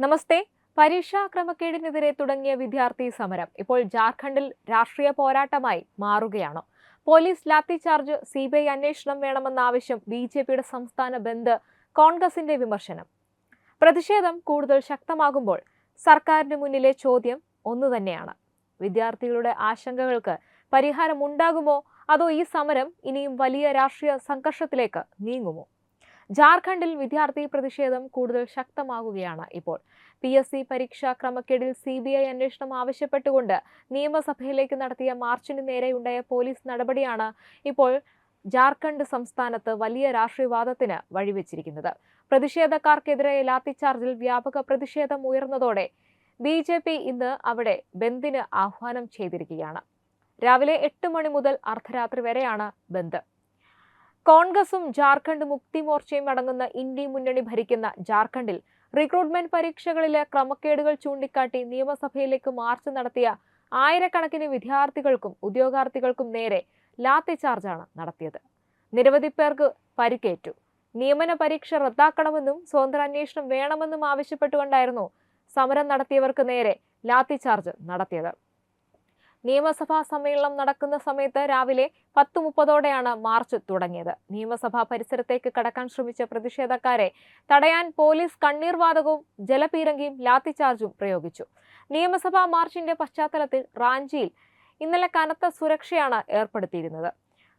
നമസ്തേ. പരീക്ഷാ ക്രമക്കേടിനെതിരെ തുടങ്ങിയ വിദ്യാർത്ഥി സമരം ഇപ്പോൾ ജാർഖണ്ഡിൽ രാഷ്ട്രീയ പോരാട്ടമായി മാറുകയാണ്. പോലീസ് ലാത്തിചാർജ്, CBI അന്വേഷണം വേണമെന്ന ആവശ്യം, BJPയുടെ സംസ്ഥാന ബന്ദ്, കോൺഗ്രസിന്റെ വിമർശനം. പ്രതിഷേധം കൂടുതൽ ശക്തമാകുമ്പോൾ സർക്കാരിന് മുന്നിലെ ചോദ്യം ഒന്നുതന്നെയാണ്: വിദ്യാർത്ഥികളുടെ ആശങ്കകൾക്ക് പരിഹാരമുണ്ടാകുമോ, അതോ ഈ സമരം ഇനിയും വലിയ രാഷ്ട്രീയ സംഘർഷത്തിലേക്ക് നീങ്ങുമോ? ജാർഖണ്ഡിൽ വിദ്യാർത്ഥി പ്രതിഷേധം കൂടുതൽ ശക്തമാകുകയാണ് ഇപ്പോൾ. PSC പരീക്ഷാ ക്രമക്കേടിൽ CBI അന്വേഷണം ആവശ്യപ്പെട്ടുകൊണ്ട് നിയമസഭയിലേക്ക് നടത്തിയ മാർച്ചിന് നേരെയുണ്ടായ പോലീസ് നടപടിയാണ് ഇപ്പോൾ ജാർഖണ്ഡ് സംസ്ഥാനത്ത് വലിയ രാഷ്ട്രീയവാദത്തിന് വഴിവെച്ചിരിക്കുന്നത്. പ്രതിഷേധക്കാർക്കെതിരെ ലാത്തിച്ചാർജിൽ വ്യാപക പ്രതിഷേധം ഉയർന്നതോടെ BJP ഇന്ന് അവിടെ ബന്ദിന് ആഹ്വാനം ചെയ്തിരിക്കുകയാണ്. രാവിലെ 8 മണി മുതൽ അർദ്ധരാത്രി വരെയാണ് ബന്ദ്. കോൺഗ്രസും ജാർഖണ്ഡ് മുക്തി മോർച്ചയും അടങ്ങുന്ന ഇന്ത്യ മുന്നണി ഭരിക്കുന്ന ജാർഖണ്ഡിൽ റിക്രൂട്ട്മെന്റ് പരീക്ഷകളിലെ ക്രമക്കേടുകൾ ചൂണ്ടിക്കാട്ടി നിയമസഭയിലേക്ക് മാർച്ച് നടത്തിയ ആയിരക്കണക്കിന് വിദ്യാർത്ഥികൾക്കും ഉദ്യോഗാർത്ഥികൾക്കും നേരെ ലാത്തിചാർജാണ് നടത്തിയത്. നിരവധി പേർക്ക് പരിക്കേറ്റു. നിയമന പരീക്ഷ റദ്ദാക്കണമെന്നും സ്വതന്ത്ര അന്വേഷണം വേണമെന്നും ആവശ്യപ്പെട്ടുകൊണ്ടായിരുന്നു സമരം നടത്തിയവർക്ക് നേരെ ലാത്തിചാർജ് നടത്തിയത്. നിയമസഭാ സമ്മേളനം നടക്കുന്ന സമയത്ത് രാവിലെ 10:30ഓടെയാണ് മാർച്ച് തുടങ്ങിയത്. നിയമസഭാ പരിസരത്തേക്ക് കടക്കാൻ ശ്രമിച്ച പ്രതിഷേധക്കാരെ തടയാൻ പോലീസ് കണ്ണീർവാതകവും ജലപീരങ്കിയും ലാത്തിചാർജും പ്രയോഗിച്ചു. നിയമസഭാ മാർച്ചിന്റെ പശ്ചാത്തലത്തിൽ റാഞ്ചിയിൽ ഇന്നലെ കനത്ത സുരക്ഷയാണ് ഏർപ്പെടുത്തിയിരുന്നത്.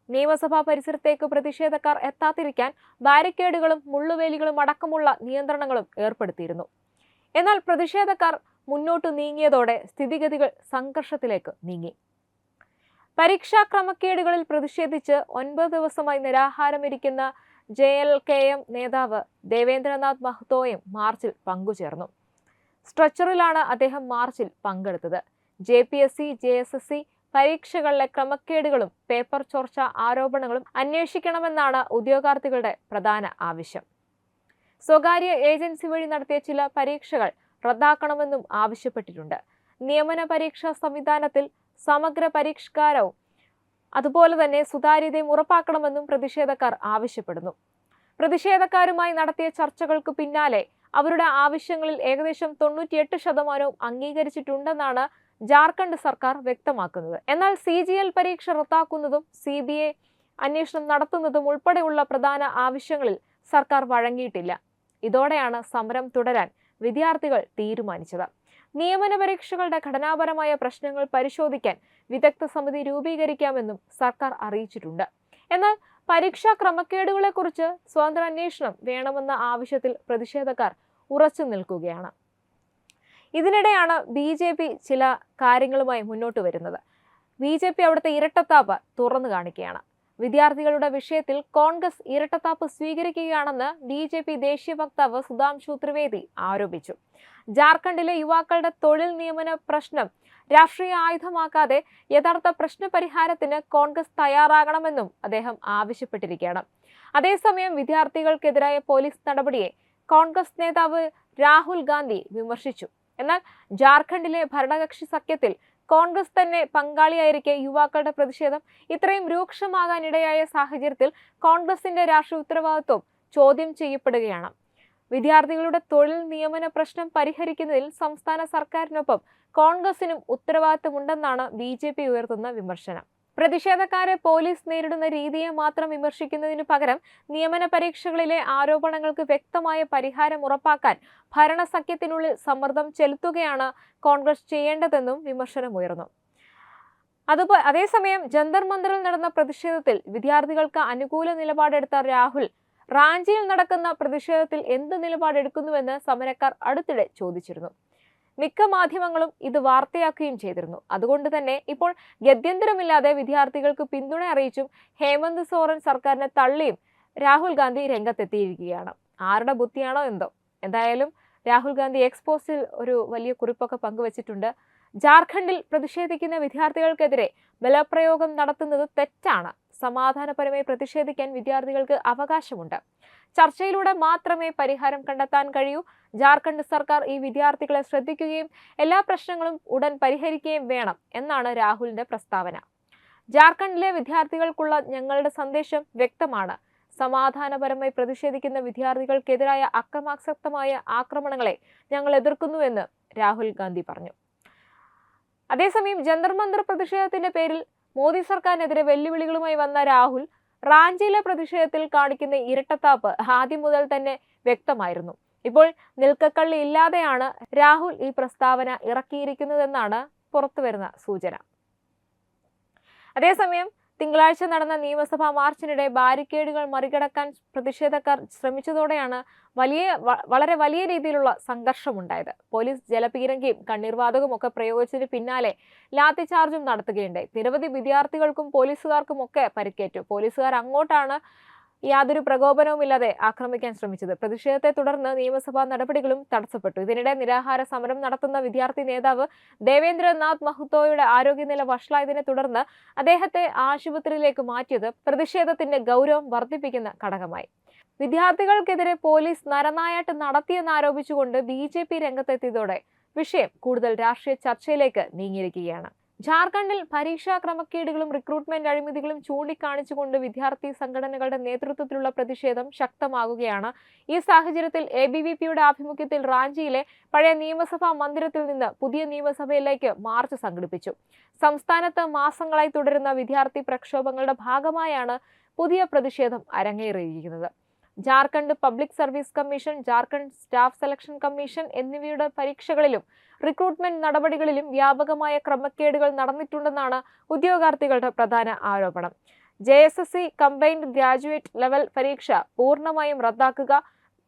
നിയമസഭാ പരിസരത്തേക്ക് പ്രതിഷേധക്കാർ എത്താതിരിക്കാൻ ബാരിക്കേഡുകളും മുള്ളുവേലികളും അടക്കമുള്ള നിയന്ത്രണങ്ങളും ഏർപ്പെടുത്തിയിരുന്നു. എന്നാൽ പ്രതിഷേധക്കാർ മുന്നോട്ട് നീങ്ങിയതോടെ സ്ഥിതിഗതികൾ സംഘർഷത്തിലേക്ക് നീങ്ങി. പരീക്ഷാ ക്രമക്കേടുകളിൽ പ്രതിഷേധിച്ച് 9 ദിവസമായി നിരാഹാരമിരിക്കുന്ന JLKM നേതാവ് ദേവേന്ദ്രനാഥ് മഹ്തോയും മാർച്ചിൽ പങ്കുചേർന്നു. സ്ട്രെച്ചറിലാണ് അദ്ദേഹം മാർച്ചിൽ പങ്കെടുത്തത്. JPSC, JSSC പരീക്ഷകളിലെ ക്രമക്കേടുകളും പേപ്പർ ചോർച്ച ആരോപണങ്ങളും അന്വേഷിക്കണമെന്നാണ് ഉദ്യോഗാർത്ഥികളുടെ പ്രധാന ആവശ്യം. സ്വകാര്യ ഏജൻസി വഴി നടത്തിയ ചില പരീക്ഷകൾ റദ്ദാക്കണമെന്നും ആവശ്യപ്പെട്ടിട്ടുണ്ട്. നിയമന പരീക്ഷാ സംവിധാനത്തിൽ സമഗ്ര പരിഷ്കാരവും അതുപോലെ തന്നെ സുതാര്യതയും ഉറപ്പാക്കണമെന്നും പ്രതിഷേധക്കാർ ആവശ്യപ്പെടുന്നു. പ്രതിഷേധക്കാരുമായി നടത്തിയ ചർച്ചകൾക്ക് പിന്നാലെ അവരുടെ ആവശ്യങ്ങളിൽ ഏകദേശം 98% അംഗീകരിച്ചിട്ടുണ്ടെന്നാണ് ജാർഖണ്ഡ് സർക്കാർ വ്യക്തമാക്കുന്നത്. എന്നാൽ CGL പരീക്ഷ റദ്ദാക്കുന്നതും CBI അന്വേഷണം നടത്തുന്നതും ഉൾപ്പെടെയുള്ള പ്രധാന ആവശ്യങ്ങളിൽ സർക്കാർ വഴങ്ങിയിട്ടില്ല. ഇതോടെയാണ് സമരം തുടരാൻ വിദ്യാർത്ഥികൾ തീരുമാനിച്ചത്. നിയമന പരീക്ഷകളുടെ ഘടനാപരമായ പ്രശ്നങ്ങൾ പരിശോധിക്കാൻ വിദഗ്ധ സമിതി രൂപീകരിക്കാമെന്നും സർക്കാർ അറിയിച്ചിട്ടുണ്ട്. എന്നാൽ പരീക്ഷാ ക്രമക്കേടുകളെക്കുറിച്ച് സ്വതന്ത്ര അന്വേഷണം വേണമെന്ന ആവശ്യത്തിൽ പ്രതിഷേധക്കാർ ഉറച്ചു നിൽക്കുകയാണ്. ഇതിനിടെയാണ് BJP ചില കാര്യങ്ങളുമായി മുന്നോട്ട് വരുന്നത്. BJP അവിടുത്തെ ഇരട്ടത്താപ്പ് തുറന്നു കാണിക്കുകയാണ്. വിദ്യാർത്ഥികളുടെ വിഷയത്തിൽ കോൺഗ്രസ് ഇരട്ടത്താപ്പ് സ്വീകരിക്കുകയാണെന്ന് BJP ദേശീയ വക്താവ് സുധാംശു ത്രിവേദി ആരോപിച്ചു. ജാർഖണ്ഡിലെ യുവാക്കളുടെ തൊഴിൽ നിയമന പ്രശ്നം രാഷ്ട്രീയ ആയുധമാക്കാതെ യഥാർത്ഥ പ്രശ്നപരിഹാരത്തിന് കോൺഗ്രസ് തയ്യാറാകണമെന്നും അദ്ദേഹം ആവശ്യപ്പെട്ടിരിക്കുകയാണ്. അതേസമയം വിദ്യാർത്ഥികൾക്കെതിരായ പോലീസ് നടപടിയെ കോൺഗ്രസ് നേതാവ് രാഹുൽ ഗാന്ധി വിമർശിച്ചു. എന്നാൽ ജാർഖണ്ഡിലെ ഭരണകക്ഷി സഖ്യത്തിൽ കോൺഗ്രസ് തന്നെ പങ്കാളിയായിരിക്കെ യുവാക്കളുടെ പ്രതിഷേധം ഇത്രയും രൂക്ഷമാകാനിടയായ സാഹചര്യത്തിൽ കോൺഗ്രസിന്റെ രാഷ്ട്രീയ ഉത്തരവാദിത്വം ചോദ്യം ചെയ്യപ്പെടുകയാണ്. വിദ്യാർത്ഥികളുടെ തൊഴിൽ നിയമന പ്രശ്നം പരിഹരിക്കുന്നതിൽ സംസ്ഥാന സർക്കാരിനൊപ്പം കോൺഗ്രസിനും ഉത്തരവാദിത്തമുണ്ടെന്നാണ് BJP ഉയർത്തുന്ന വിമർശനം. പ്രതിഷേധക്കാരെ പോലീസ് നേരിടുന്ന രീതിയെ മാത്രം വിമർശിക്കുന്നതിനു പകരം നിയമന പരീക്ഷകളിലെ ആരോപണങ്ങൾക്ക് വ്യക്തമായ പരിഹാരം ഉറപ്പാക്കാൻ ഭരണസഖ്യത്തിനുള്ളിൽ സമ്മർദ്ദം ചെലുത്തുകയാണ് കോൺഗ്രസ് ചെയ്യേണ്ടതെന്നും വിമർശനമുയർന്നു. അതേസമയം ജന്തർ മന്ദറിൽ നടന്ന പ്രതിഷേധത്തിൽ വിദ്യാർത്ഥികൾക്ക് അനുകൂല നിലപാടെടുത്ത രാഹുൽ റാഞ്ചിയിൽ നടക്കുന്ന പ്രതിഷേധത്തിൽ എന്ത് നിലപാടെടുക്കുന്നുവെന്ന് സമരക്കാർ അടുത്തിടെ ചോദിച്ചിരുന്നു. മിക്ക മാധ്യമങ്ങളും ഇത് വാർത്തയാക്കുകയും ചെയ്തിരുന്നു. അതുകൊണ്ട് തന്നെ ഇപ്പോൾ ഗത്യന്തരമില്ലാതെ വിദ്യാർത്ഥികൾക്ക് പിന്തുണ അറിയിച്ചും ഹേമന്ത് സോറൻ സർക്കാരിനെ തള്ളിയും രാഹുൽ ഗാന്ധി രംഗത്തെത്തിയിരിക്കുകയാണ്. ആരുടെ ബുദ്ധിയാണോ എന്തോ. എന്തായാലും രാഹുൽ ഗാന്ധി എക്സ്പോസിൽ ഒരു വലിയ കുറിപ്പൊക്കെ പങ്കുവച്ചിട്ടുണ്ട്. ജാർഖണ്ഡിൽ പ്രതിഷേധിക്കുന്ന വിദ്യാർത്ഥികൾക്കെതിരെ ബലപ്രയോഗം നടത്തുന്നത് തെറ്റാണ്. സമാധാനപരമായി പ്രതിഷേധിക്കാൻ വിദ്യാർത്ഥികൾക്ക് അവകാശമുണ്ട്. ചർച്ചയിലൂടെ മാത്രമേ പരിഹാരം കണ്ടെത്താൻ കഴിയൂ. ജാർഖണ്ഡ് സർക്കാർ ഈ വിദ്യാർത്ഥികളെ ശ്രദ്ധിക്കുകയും എല്ലാ പ്രശ്നങ്ങളും ഉടൻ പരിഹരിക്കുകയും വേണം എന്നാണ് രാഹുലിന്റെ പ്രസ്താവന. ജാർഖണ്ഡിലെ വിദ്യാർത്ഥികൾക്കുള്ള ഞങ്ങളുടെ സന്ദേശം വ്യക്തമാണ്. സമാധാനപരമായി പ്രതിഷേധിക്കുന്ന വിദ്യാർത്ഥികൾക്കെതിരായ അക്രമാസക്തമായ ആക്രമണങ്ങളെ ഞങ്ങൾ എതിർക്കുന്നുവെന്ന് രാഹുൽ ഗാന്ധി പറഞ്ഞു. അതേസമയം ജന്തർ മന്ദർ പ്രതിഷേധത്തിന്റെ പേരിൽ മോദി സർക്കാരിനെതിരെ വെല്ലുവിളികളുമായി വന്ന രാഹുൽ റാഞ്ചിയിലെ പ്രതിഷേധത്തിൽ കാണിക്കുന്ന ഇരട്ടത്താപ്പ് ആദ്യം മുതൽ തന്നെ വ്യക്തമായിരുന്നു. ഇപ്പോൾ നിൽക്കക്കള്ളി ഇല്ലാതെയാണ് രാഹുൽ ഈ പ്രസ്താവന ഇറക്കിയിരിക്കുന്നതെന്നാണ് പുറത്തുവരുന്ന സൂചന. അതേസമയം തിങ്കളാഴ്ച നടന്ന നിയമസഭാ മാർച്ചിനിടെ ബാരിക്കേഡുകൾ മറികടക്കാൻ പ്രതിഷേധക്കാർ ശ്രമിച്ചതോടെയാണ് വളരെ വലിയ രീതിയിലുള്ള സംഘർഷമുണ്ടായത്. പോലീസ് ജലപീരങ്കിയും കണ്ണീർവാതകവും ഒക്കെ പ്രയോഗിച്ചതിന് പിന്നാലെ ലാത്തി ചാർജും നടത്തുകയുണ്ടായി. നിരവധി വിദ്യാർത്ഥികൾക്കും പോലീസുകാർക്കും ഒക്കെ പരിക്കേറ്റു. പോലീസുകാർ അങ്ങോട്ടാണ് യാതൊരു പ്രകോപനവുമില്ലാതെ ആക്രമിക്കാൻ ശ്രമിച്ചത്. പ്രതിഷേധത്തെ തുടർന്ന് നിയമസഭാ നടപടികളും തടസ്സപ്പെട്ടു. ഇതിനിടെ നിരാഹാര സമരം നടത്തുന്ന വിദ്യാർത്ഥി നേതാവ് ദേവേന്ദ്രനാഥ് മഹ്തോയുടെ ആരോഗ്യനില വഷളായതിനെ തുടർന്ന് അദ്ദേഹത്തെ ആശുപത്രിയിലേക്ക് മാറ്റിയത് പ്രതിഷേധത്തിന്റെ ഗൗരവം വർദ്ധിപ്പിക്കുന്ന ഘടകമായി. വിദ്യാർത്ഥികൾക്കെതിരെ പോലീസ് നരനായാട്ട് നടത്തിയെന്നാരോപിച്ചുകൊണ്ട് BJP രംഗത്തെത്തിയതോടെ വിഷയം കൂടുതൽ രാഷ്ട്രീയ ചർച്ചയിലേക്ക് നീങ്ങിയിരിക്കുകയാണ്. ജാർഖണ്ഡിൽ പരീക്ഷാ ക്രമക്കേടുകളും റിക്രൂട്ട്മെന്റ് അഴിമതികളും ചൂണ്ടിക്കാണിച്ചുകൊണ്ട് വിദ്യാർത്ഥി സംഘടനകളുടെ നേതൃത്വത്തിലുള്ള പ്രതിഷേധം ശക്തമാകുകയാണ്. ഈ സാഹചര്യത്തിൽ ABVPയുടെ ആഭിമുഖ്യത്തിൽ റാഞ്ചിയിലെ പഴയ നിയമസഭാ മന്ദിരത്തിൽ നിന്ന് പുതിയ നിയമസഭയിലേക്ക് മാർച്ച് സംഘടിപ്പിച്ചു. സംസ്ഥാനത്ത് മാസങ്ങളായി തുടരുന്ന വിദ്യാർത്ഥി പ്രക്ഷോഭങ്ങളുടെ ഭാഗമായാണ് പുതിയ പ്രതിഷേധം അരങ്ങേറിയിരിക്കുന്നത്. Jharkhand public service commission, Jharkhand staff selection commission എന്നിവയുടെ പരീക്ഷകളിലും റിക്രൂട്ട്മെന്റ് നടപടികളിലും വ്യാപകമായ ക്രമക്കേടുകൾ നടന്നിട്ടുണ്ടെന്നാണ് ഉദ്യോഗാർത്ഥികളുടെ പ്രധാന ആരോപണം. JSSC കമ്പൈൻഡ് ഗ്രാജുവേറ്റ് ലെവൽ പരീക്ഷ പൂർണ്ണമായും റദ്ദാക്കുക,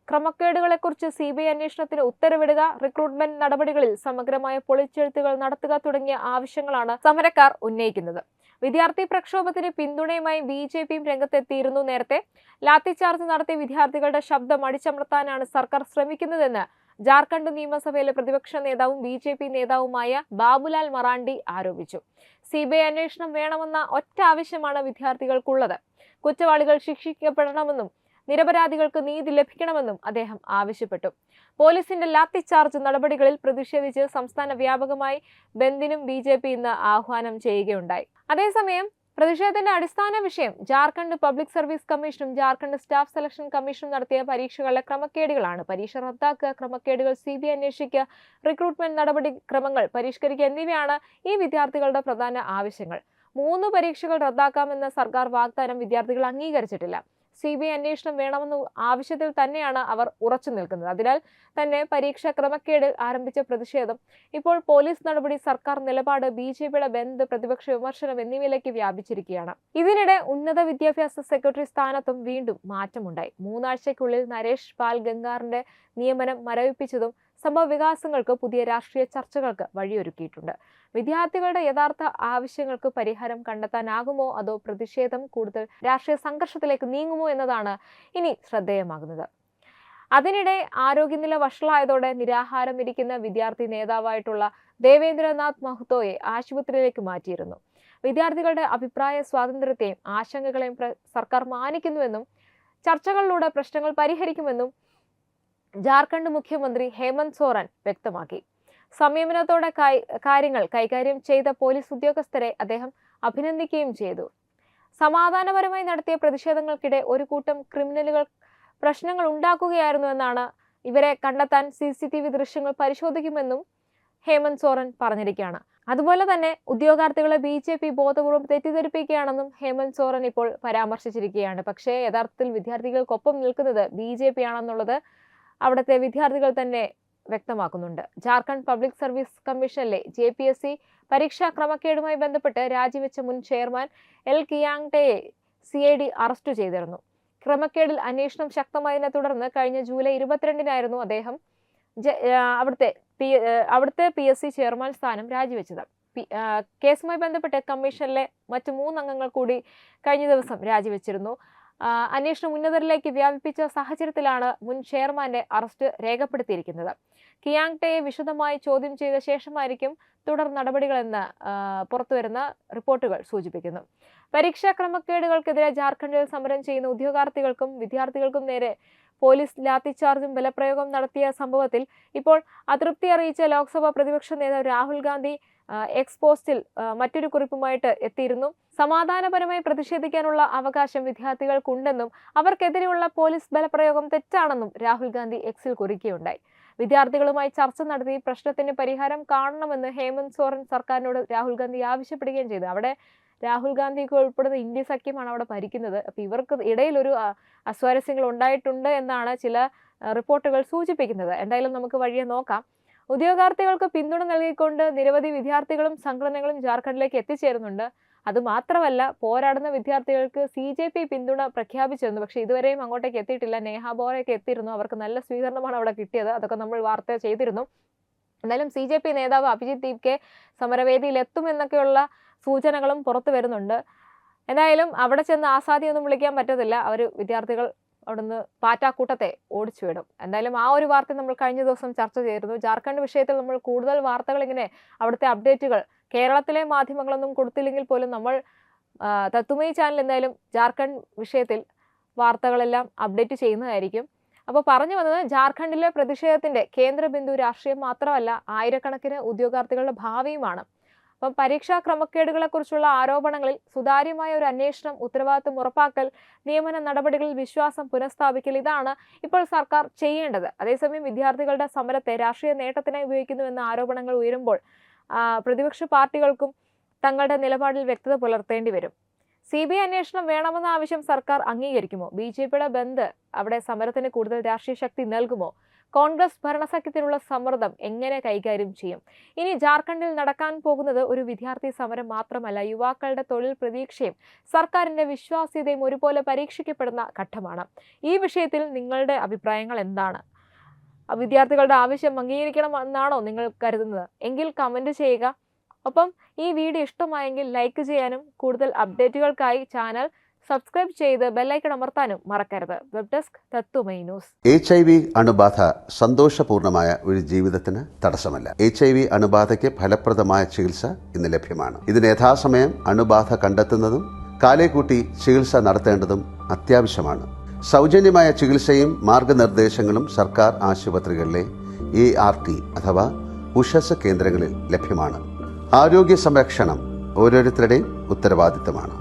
ക്രമക്കേടുകളെക്കുറിച്ച് CBI അന്വേഷണത്തിന് ഉത്തരവിടുക, റിക്രൂട്ട്മെന്റ് നടപടികളിൽ സമഗ്രമായ പൊളിച്ചെഴുത്തുകൾ നടത്തുക തുടങ്ങിയ ആവശ്യങ്ങളാണ് സമരക്കാർ ഉന്നയിക്കുന്നത്. വിദ്യാർത്ഥി പ്രക്ഷോഭത്തിന് പിന്തുണയുമായി BJPയും രംഗത്തെത്തിയിരുന്നു. നേരത്തെ ലാത്തിചാർജ് നടത്തിയ വിദ്യാർത്ഥികളുടെ ശബ്ദം അടിച്ചമർത്താനാണ് സർക്കാർ ശ്രമിക്കുന്നതെന്ന് ജാർഖണ്ഡ് നിയമസഭയിലെ പ്രതിപക്ഷ നേതാവും BJP നേതാവുമായ ബാബുലാൽ മറാണ്ടി ആരോപിച്ചു. CBI അന്വേഷണം വേണമെന്ന ഒറ്റ ആവശ്യമാണ് വിദ്യാർത്ഥികൾക്കുള്ളത്. കുറ്റവാളികൾ ശിക്ഷിക്കപ്പെടണമെന്നും നിരപരാധികൾക്ക് നീതി ലഭിക്കണമെന്നും അദ്ദേഹം ആവശ്യപ്പെട്ടു. പോലീസിന്റെ ലാത്തിചാർജ് നടപടികളിൽ പ്രതിഷേധിച്ച് സംസ്ഥാന വ്യാപകമായി ബന്ദിനും BJP ഇന്ന് ആഹ്വാനം ചെയ്യുകയുണ്ടായി. അതേസമയം പ്രതിഷേധത്തിന്റെ അടിസ്ഥാന വിഷയം ജാർഖണ്ഡ് പബ്ലിക് സർവീസ് കമ്മീഷനും ജാർഖണ്ഡ് സ്റ്റാഫ് സെലക്ഷൻ കമ്മീഷനും നടത്തിയ പരീക്ഷകളിലെ ക്രമക്കേടുകളാണ്. പരീക്ഷ റദ്ദാക്കുക, ക്രമക്കേടുകൾ CBI അന്വേഷിക്കുക, റിക്രൂട്ട്മെന്റ് നടപടിക്രമങ്ങൾ പരിഷ്കരിക്കുക എന്നിവയാണ് ഈ വിദ്യാർത്ഥികളുടെ പ്രധാന ആവശ്യങ്ങൾ. 3 പരീക്ഷകൾ റദ്ദാക്കാമെന്ന സർക്കാർ വാഗ്ദാനം വിദ്യാർത്ഥികൾ അംഗീകരിച്ചിട്ടില്ല. CBI അന്വേഷണം വേണമെന്ന ആവശ്യത്തിൽ തന്നെയാണ് അവർ ഉറച്ചു നിൽക്കുന്നത്. അതിനാൽ തന്നെ പരീക്ഷാ ക്രമക്കേടിൽ ആരംഭിച്ച പ്രതിഷേധം ഇപ്പോൾ പോലീസ് നടപടി, സർക്കാർ നിലപാട്, BJPയുടെ ബന്ദ്, പ്രതിപക്ഷ വിമർശനം എന്നിവയിലേക്ക് വ്യാപിച്ചിരിക്കുകയാണ്. ഇതിനിടെ ഉന്നത വിദ്യാഭ്യാസ സെക്രട്ടറി സ്ഥാനത്തും വീണ്ടും മാറ്റമുണ്ടായി. 3 ആഴ്ചയ്ക്കുള്ളിൽ നരേഷ് പാൽ ഗംഗാറിന്റെ നിയമനം മരവിപ്പിച്ചതും സംഭവ വികാസങ്ങൾക്ക് പുതിയ രാഷ്ട്രീയ ചർച്ചകൾക്ക് വഴിയൊരുക്കിയിട്ടുണ്ട്. വിദ്യാർത്ഥികളുടെ യഥാർത്ഥ ആവശ്യങ്ങൾക്ക് പരിഹാരം കണ്ടെത്താനാകുമോ, അതോ പ്രതിഷേധം കൂടുതൽ രാഷ്ട്രീയ സംഘർഷത്തിലേക്ക് നീങ്ങുമോ എന്നതാണ് ഇനി ശ്രദ്ധേയമാകുന്നത്. അതിനിടെ ആരോഗ്യനില വഷളായതോടെ നിരാഹാരം ഇരിക്കുന്ന വിദ്യാർത്ഥി നേതാവായിട്ടുള്ള ദേവേന്ദ്രനാഥ് മഹ്തോയെ ആശുപത്രിയിലേക്ക് മാറ്റിയിരുന്നു. വിദ്യാർത്ഥികളുടെ അഭിപ്രായ സ്വാതന്ത്ര്യത്തെയും ആശങ്കകളെയും സർക്കാർ മാനിക്കുന്നുവെന്നും ചർച്ചകളിലൂടെ പ്രശ്നങ്ങൾ പരിഹരിക്കുമെന്നും ജാർഖണ്ഡ് മുഖ്യമന്ത്രി ഹേമന്ത് സോറൻ വ്യക്തമാക്കി. സംയമനത്തോടെ കാര്യങ്ങൾ കൈകാര്യം ചെയ്ത പോലീസ് ഉദ്യോഗസ്ഥരെ അദ്ദേഹം അഭിനന്ദിക്കുകയും ചെയ്തു. സമാധാനപരമായി നടത്തിയ പ്രതിഷേധങ്ങൾക്കിടെ ഒരു കൂട്ടം ക്രിമിനലുകൾ പ്രശ്നങ്ങൾ ഉണ്ടാക്കുകയായിരുന്നുവെന്നാണ്. ഇവരെ കണ്ടെത്താൻ CCTV ദൃശ്യങ്ങൾ പരിശോധിക്കുമെന്നും ഹേമന്ത് സോറൻ പറഞ്ഞിരിക്കുകയാണ്. അതുപോലെ തന്നെ ഉദ്യോഗാർത്ഥികളെ BJP ബോധപൂർവ്വം തെറ്റിദ്ധരിപ്പിക്കുകയാണെന്നും ഹേമന്ത് സോറൻ ഇപ്പോൾ പരാമർശിച്ചിരിക്കുകയാണ്. പക്ഷേ യഥാർത്ഥത്തിൽ വിദ്യാർത്ഥികൾക്കൊപ്പം നിൽക്കുന്നത് BJP ആണെന്നുള്ളത് അവിടുത്തെ വിദ്യാർത്ഥികൾ തന്നെ വ്യക്തമാക്കുന്നുണ്ട്. ജാർഖണ്ഡ് പബ്ലിക് സർവീസ് കമ്മീഷനിലെ JPSC പരീക്ഷാ ക്രമക്കേടുമായി ബന്ധപ്പെട്ട് രാജിവെച്ച മുൻ ചെയർമാൻ L കിയാങ്ടെയെ CID അറസ്റ്റ് ചെയ്തിരുന്നു. ക്രമക്കേടിൽ അന്വേഷണം ശക്തമായതിനെ തുടർന്ന് കഴിഞ്ഞ ജൂലൈ 22-നായിരുന്നു അദ്ദേഹം അവിടുത്തെ PSC ചെയർമാൻ സ്ഥാനം രാജിവെച്ചത്. കേസുമായി ബന്ധപ്പെട്ട് കമ്മീഷനിലെ മറ്റ് 3 അംഗങ്ങൾ കൂടി കഴിഞ്ഞ ദിവസം രാജിവെച്ചിരുന്നു. അന്വേഷണം ഉന്നതരിലേക്ക് വ്യാപിപ്പിച്ച സാഹചര്യത്തിലാണ് മുൻ ചെയർമാന്റെ അറസ്റ്റ് രേഖപ്പെടുത്തിയിരിക്കുന്നത്. കിയാങ്ടെയെ വിശദമായി ചോദ്യം ചെയ്ത ശേഷമായിരിക്കും തുടർ നടപടികളെന്ന് പുറത്തുവരുന്ന റിപ്പോർട്ടുകൾ സൂചിപ്പിക്കുന്നു. പരീക്ഷാ ക്രമക്കേടുകൾക്കെതിരെ ജാർഖണ്ഡിൽ സമരം ചെയ്യുന്ന ഉദ്യോഗാർത്ഥികൾക്കും വിദ്യാർത്ഥികൾക്കും നേരെ പോലീസ് ലാത്തിചാർജും ബലപ്രയോഗം നടത്തിയ സംഭവത്തിൽ ഇപ്പോൾ അതൃപ്തി അറിയിച്ച ലോക്സഭാ പ്രതിപക്ഷ നേതാവ് രാഹുൽ ഗാന്ധി എക്സ് പോസ്റ്റിൽ മറ്റൊരു കുറിപ്പുമായിട്ട് എത്തിയിരുന്നു. സമാധാനപരമായി പ്രതിഷേധിക്കാനുള്ള അവകാശം വിദ്യാർത്ഥികൾക്കുണ്ടെന്നും അവർക്കെതിരെയുള്ള പോലീസ് ബലപ്രയോഗം തെറ്റാണെന്നും രാഹുൽ ഗാന്ധി എക്സിൽ കുറിക്കുകയുണ്ടായി. വിദ്യാർത്ഥികളുമായി ചർച്ച നടത്തി പ്രശ്നത്തിന് പരിഹാരം കാണണമെന്ന് ഹേമന്ത് സോറൻ സർക്കാരിനോട് രാഹുൽ ഗാന്ധി ആവശ്യപ്പെടുകയും ചെയ്തു. അവിടെ രാഹുൽ ഗാന്ധിക്ക് ഉൾപ്പെടുന്ന ഇന്ത്യ സഖ്യമാണ് അവിടെ ഭരിക്കുന്നത്. അപ്പോൾ ഇവർക്ക് ഇടയിൽ ഒരു അസ്വാരസ്യങ്ങൾ ഉണ്ടായിട്ടുണ്ട് എന്നാണ് ചില റിപ്പോർട്ടുകൾ സൂചിപ്പിക്കുന്നത്. എന്തായാലും നമുക്ക് വഴിയെ നോക്കാം. ഉദ്യോഗാർത്ഥികൾക്ക് പിന്തുണ നൽകിക്കൊണ്ട് നിരവധി വിദ്യാർത്ഥികളും സംഘടനകളും ജാർഖണ്ഡിലേക്ക് എത്തിച്ചേരുന്നുണ്ട്. അതുമാത്രമല്ല, പോരാടുന്ന വിദ്യാർത്ഥികൾക്ക് CJP പിന്തുണ പ്രഖ്യാപിച്ചിരുന്നു. പക്ഷേ ഇതുവരെയും അങ്ങോട്ടേക്ക് എത്തിയിട്ടില്ല. നേഹ ബോറയൊക്കെ എത്തിയിരുന്നു. അവർക്ക് നല്ല സ്വീകരണമാണ് അവിടെ കിട്ടിയത്. അതൊക്കെ നമ്മൾ വാർത്ത ചെയ്തിരുന്നു. എന്തായാലും CJP നേതാവ് അഭിജിത് ദീപ്കെ സമരവേദിയിൽ എത്തുമെന്നൊക്കെയുള്ള സൂചനകളും പുറത്തു വരുന്നുണ്ട്. എന്തായാലും അവിടെ ചെന്ന് ആസാദിയൊന്നും വിളിക്കാൻ പറ്റത്തില്ല. വിദ്യാർത്ഥികൾ അവിടുന്ന് പാറ്റാക്കൂട്ടത്തെ ഓടിച്ചു വിടും. എന്തായാലും ആ ഒരു വാർത്ത നമ്മൾ കഴിഞ്ഞ ദിവസം ചർച്ച ചെയ്തിരുന്നു. ജാർഖണ്ഡ് വിഷയത്തിൽ നമ്മൾ കൂടുതൽ വാർത്തകൾ ഇങ്ങനെ അവിടുത്തെ അപ്ഡേറ്റുകൾ കേരളത്തിലെ മാധ്യമങ്ങളൊന്നും കൊടുത്തില്ലെങ്കിൽ പോലും നമ്മൾ തത്തുമൈ ചാനൽ എന്തായാലും ജാർഖണ്ഡ് വിഷയത്തിൽ വാർത്തകളെല്ലാം അപ്ഡേറ്റ് ചെയ്യുന്നതായിരിക്കും. അപ്പോൾ പറഞ്ഞു വന്നത്, ജാർഖണ്ഡിലെ പ്രതിഷേധത്തിന്റെ കേന്ദ്രബിന്ദു രാഷ്ട്രീയം മാത്രമല്ല, ആയിരക്കണക്കിന് ഉദ്യോഗാർത്ഥികളുടെ ഭാവിയുമാണ്. അപ്പം പരീക്ഷാ ക്രമക്കേടുകളെക്കുറിച്ചുള്ള ആരോപണങ്ങളിൽ സുതാര്യമായ ഒരു അന്വേഷണം, ഉത്തരവാദിത്വം ഉറപ്പാക്കൽ, നിയമന നടപടികളിൽ വിശ്വാസം പുനഃസ്ഥാപിക്കൽ, ഇതാണ് ഇപ്പോൾ സർക്കാർ ചെയ്യേണ്ടത്. അതേസമയം വിദ്യാർത്ഥികളുടെ സമരത്തെ രാഷ്ട്രീയ നേട്ടത്തിനായി ഉപയോഗിക്കുന്നുവെന്ന ആരോപണങ്ങൾ ഉയരുമ്പോൾ പ്രതിപക്ഷ പാർട്ടികൾക്കും തങ്ങളുടെ നിലപാടിൽ വ്യക്തത പുലർത്തേണ്ടി വരും. CBI അന്വേഷണം വേണമെന്ന ആവശ്യം സർക്കാർ അംഗീകരിക്കുമോ? BJPയുടെ ബന്ദ് അവിടെ സമരത്തിന് കൂടുതൽ രാഷ്ട്രീയ ശക്തി നൽകുമോ? കോൺഗ്രസ് ഭരണസഖ്യത്തിനുള്ള സമ്മർദ്ദം എങ്ങനെ കൈകാര്യം ചെയ്യും? ഇനി ജാർഖണ്ഡിൽ നടക്കാൻ പോകുന്നത് ഒരു വിദ്യാർത്ഥി സമരം മാത്രമല്ല, യുവാക്കളുടെ തൊഴിൽ പ്രതീക്ഷയും സർക്കാരിന്റെ വിശ്വാസ്യതയും ഒരുപോലെ പരീക്ഷിക്കപ്പെടുന്ന ഘട്ടമാണ്. ഈ വിഷയത്തിൽ നിങ്ങളുടെ അഭിപ്രായങ്ങൾ എന്താണ്? വിദ്യാർത്ഥികളുടെ ആവശ്യം അംഗീകരിക്കണമെന്നാണോ നിങ്ങൾ കരുതുന്നത്? എങ്കിൽ കമന്റ് ചെയ്യുക. ഒപ്പം ഈ വീഡിയോ ഇഷ്ടമായെങ്കിൽ ലൈക്ക് ചെയ്യാനും കൂടുതൽ അപ്ഡേറ്റുകൾക്കായി ചാനൽ സബ്സ്ക്രൈബ് ചെയ്ത് ബെല്ലൈക്കൺ അമർത്താനും മറക്കരുത്. വെബ് ഡെസ്ക് തത്തുമൈ ന്യൂസ്. HIV അണുബാധ സന്തോഷപൂർണമായ ഒരു ജീവിതത്തിന് തടസ്സമല്ല. HIV അണുബാധയ്ക്ക് ഫലപ്രദമായ ചികിത്സ ഇന്ന് ലഭ്യമാണ്. ഇതിന് യഥാസമയം അണുബാധ കണ്ടെത്തുന്നതും കാലേക്കൂട്ടി ചികിത്സ നടത്തേണ്ടതും അത്യാവശ്യമാണ്. സൗജന്യമായ ചികിത്സയും മാർഗനിർദ്ദേശങ്ങളും സർക്കാർ ആശുപത്രികളിലെ ART അഥവാ ഉഷസ് കേന്ദ്രങ്ങളിൽ ലഭ്യമാണ്. ആരോഗ്യ സംരക്ഷണം ഓരോരുത്തരുടെയും ഉത്തരവാദിത്തമാണ്.